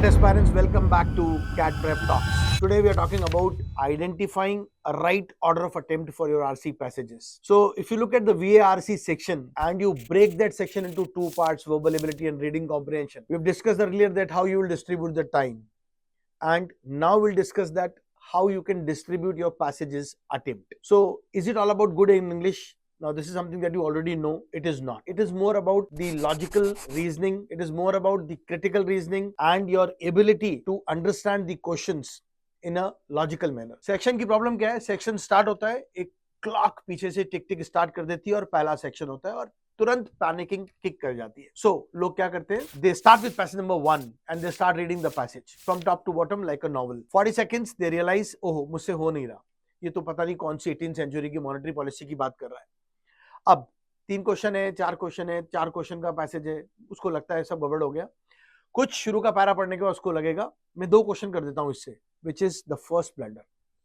CAT aspirants, welcome back to CAT Prep Talks. Today we are talking about identifying a right order of attempt for your RC passages. So if you look at the VARC section and you break that section into two parts, verbal ability and reading comprehension, we've discussed earlier that how you will distribute the time, and now we'll discuss that how you can distribute your passages attempt. So is it all about good in English? Now, this is something that you already know. It is not. It is more about the logical reasoning. It is more about the critical reasoning and your ability to understand the questions in a logical manner. Section की problem क्या है? Section start होता है, एक clock पीछे से टिक टिक start कर देती है और पहला सेक्शन होता है और तुरंत पैनिकिंग किक कर जाती है. सो लोग क्या करते हैं? They start with passage number 1 and they start reading the passage from top to bottom like a novel. 40 seconds they realize, ओहो मुझसे हो नहीं रहा, ये तो पता नहीं कौन सी 18th सेंचुरी की मॉनेटरी पॉलिसी की बात कर रहा है. अब 3 क्वेश्चन है, 4 क्वेश्चन है, 4 क्वेश्चन का पैसेज है, उसको लगता है सब गड़बड़ हो गया. कुछ शुरू का पैरा पढ़ने के बाद उसको लगेगा मैं 2 क्वेश्चन कर देता हूं इससे, which is the first blunder.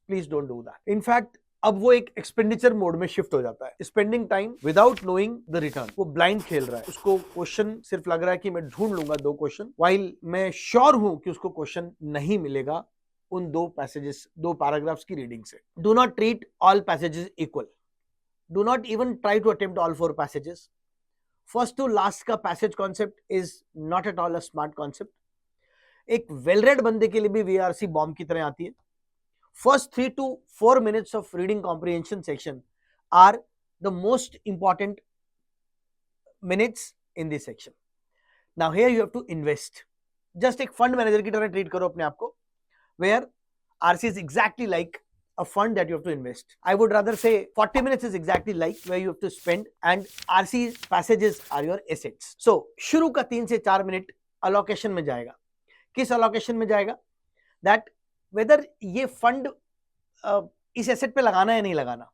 Please don't do that. In fact अब वो एक एक्सपेंडिचर मोड में शिफ्ट हो जाता है, spending time without knowing the return. वो ब्लाइंड खेल रहा है, उसको क्वेश्चन सिर्फ लग रहा है कि मैं ढूंढ लूंगा 2 क्वेश्चन, वाइल मैं श्योर हूं कि उसको क्वेश्चन नहीं मिलेगा उन 2 पैसेजेस, 2 पैराग्राफ्स की रीडिंग से. Do not treat all passages equal. Do not even try to attempt all 4 passages. First to last का passage concept is not at all a smart concept. एक well read बंदे के लिए भी VRC bomb की तरह आती है. First 3 to 4 minutes of reading comprehension section are the most important minutes in this section. Now here you have to invest. Just एक fund manager की तरह treat करो अपने आप को, where RC is exactly like a fund that you have to invest. I would rather say 40 minutes is exactly like where you have to spend, and RC passages are your assets. So शुरू का 3 से 4 minute allocation में जाएगा. किस allocation में जाएगा? That whether ये fund इस asset पे लगाना है या नहीं लगाना.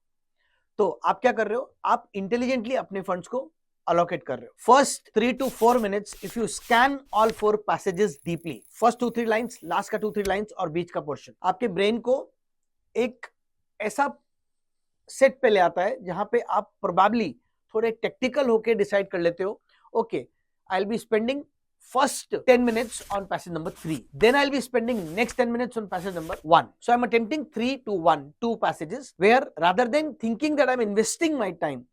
तो आप क्या कर रहे हो? आप intelligently अपने funds को allocate कर रहे हो. First 3 to 4 minutes, if you scan all 4 passages deeply, first 2-3 lines, last का 2-3 lines और बीच का portion, आपके brain को एक ऐसा सेट पे ले आता है जहां पे आप प्रोबेबली थोड़े टेक्निकल होके डिसाइड कर लेते हो, okay I will be spending first 10 minutes on passage number 3, then I'll be spending next 10 minutes on passage number 1. So I'm attempting 3 to 1, 2 passages, where rather than thinking that I'm investing my time,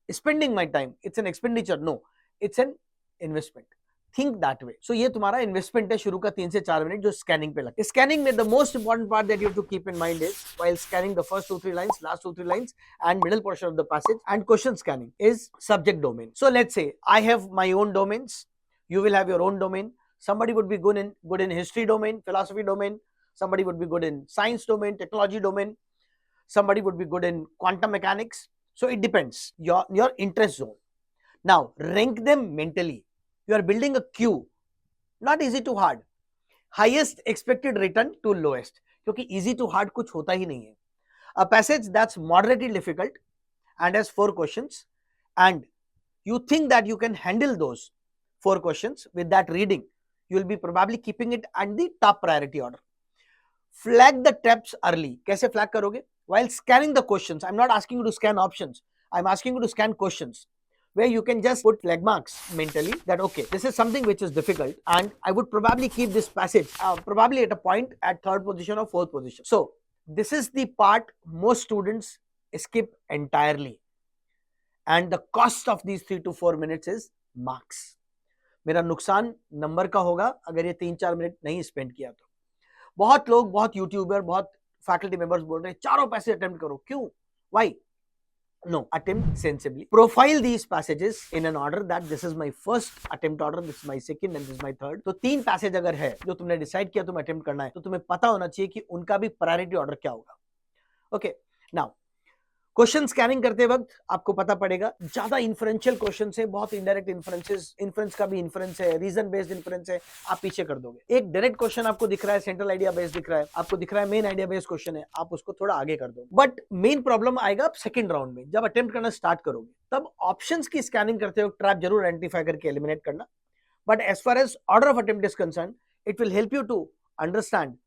spending my time, it's an expenditure. No, it's an investment. Think that way. So ये तुम्हारा investment है शुरू का 3 से 4 minute जो scanning पे लगता है. स्कैनिंग में the most important part that you have to keep in mind is while scanning the first 2-3 lines, last 2-3 lines and middle portion of the passage and question scanning is subject domain. So let's say I have my own domains, you will have your own domain. Somebody would be good in history domain, philosophy domain, somebody would be good in science domain, technology domain, somebody would be good in quantum mechanics. So it depends your interest zone. Now rank them mentally. You are building a queue, not easy to hard, highest expected return to lowest, क्योंकि easy to hard कुछ होता ही नहीं है. A passage that's moderately difficult and has 4 questions, and you think that you can handle those 4 questions with that reading, you will be probably keeping it at the top priority order. Flag the traps early. कैसे flag करोगे? While scanning the questions, I'm not asking you to scan options. I'm asking you to scan questions, where you can just put flag marks mentally that okay, this is something which is difficult and I would probably keep this passage probably at a point at 3rd position or 4th position. So this is the part most students skip entirely, and the cost of these 3 to 4 minutes is marks. मेरा नुकसान number का होगा अगर ये 3-4 minute नहीं spend किया तो. बहुत लोग, बहुत यूट्यूबर, बहुत फैकल्टी मेंबर्स बोल रहे हैं चारों पैसेज अटेम्प्ट करो. क्यों? Why? No, attempt sensibly. Profile these passages in an order that this is my first attempt order, this is my second and this is my third. तो 3 passage अगर है जो तुमने डिसाइड किया तुम अटेम्प्ट करना है, तो तुम्हें पता होना चाहिए कि उनका भी प्रायोरिटी ऑर्डर क्या होगा. ओके, नाउ क्वेश्चन स्कैनिंग करते वक्त आपको पता पड़ेगा ज्यादा इन्फ्रेंशियल क्वेश्चन है, बहुत इनडायरेक्ट इन्फ्रेंसेस, इन्फ्रेंस का भी इन्फ्रेंस है, रीजन बेस्ड इन्फ्रेंस है, आप पीछे कर दोगे. एक डायरेक्ट क्वेश्चन आपको दिख रहा है, सेंट्रल आइडिया बेस्ड दिख रहा है, आपको दिख रहा है मेन आइडिया बेस्ड क्वेश्चन है, आप उसको थोड़ा आगे कर दोगे. बट मेन प्रॉब्लम आएगा सेकंड राउंड में, जब अटेम्प्ट करना स्टार्ट करोगे तब ऑप्शंस की स्कैनिंग करते वक्त ट्रैप जरूर आइडेंटिफाई करके एलिमिनेट करना. But as far as order of attempt is concern, it will help you to understand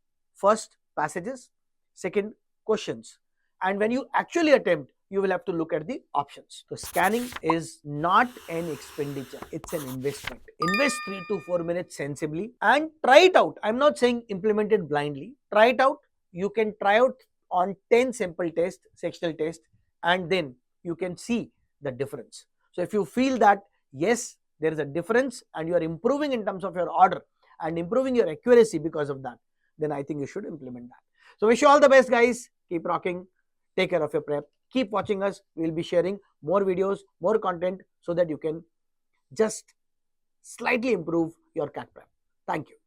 first passages, second questions, and when you actually attempt, you will have to look at the options. So scanning is not an expenditure, it's an investment. Invest 3 to 4 minutes sensibly and try it out. I'm not saying implement it blindly. Try it out. You can try out on 10 sample tests, sectional tests, and then you can see the difference. So if you feel that yes, there is a difference and you are improving in terms of your order and improving your accuracy because of that, then I think you should implement that. So wish you all the best, guys. Keep rocking. Take care of your prep. Keep watching us. We'll be sharing more videos, more content so that you can just slightly improve your CAT prep. Thank you.